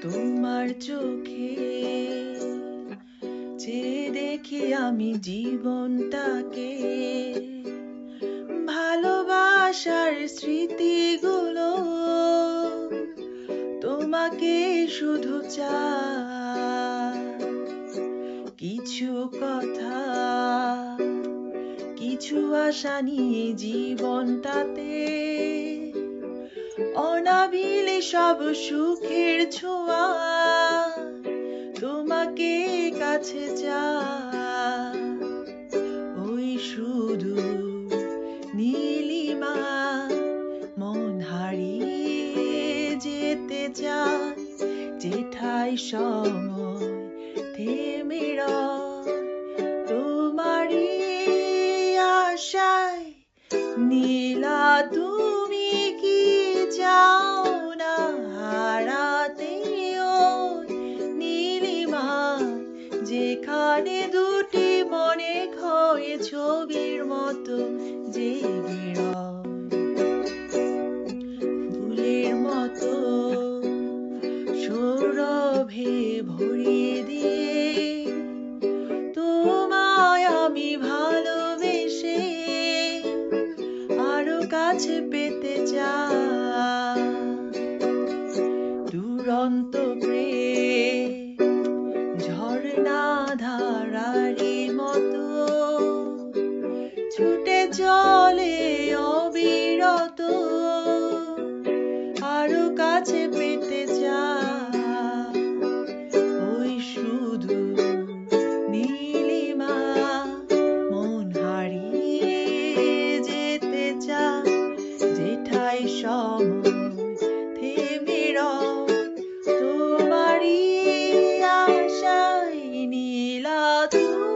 তোমার চোখে চেয়ে দেখি আমি জীবনটাকে, ভালোবাসার স্মৃতিগুলো তোমাকে শুধু চাই। কিছু কথা, কিছু আশা নিয়ে জীবনটাতে, অনাবিলে সব সুখের ছোঁয়া তোমাকে কাছে চাই। ওই শুধু নীলিমা মন হারিয়ে যেতে চায়, যেথায় সময় থেমে রয় তোমারই আশায়। নীলা তুমি কি চাও না হারাতে ওই নীলিমা, যেখানে দুটি মনে ক্ষয়ে ছবির মতো জেগে রয়, ফুলের মতো সৌরভে ভরিয়ে দিয়ে তোমায় আমি ভালোবেসে আরো কাছে পেতে চাই। দুরন্ত প্রেম ঝর্ণা ধারারি মতো ছুটে চলে অবিরত, আরো কাছে পেতে চাই। ওই শুধু নীলিমা মন হারিয়ে যেতে চায়, যেথায় সময় থেমে রয় তোমারই আশায়। নীলা তুমি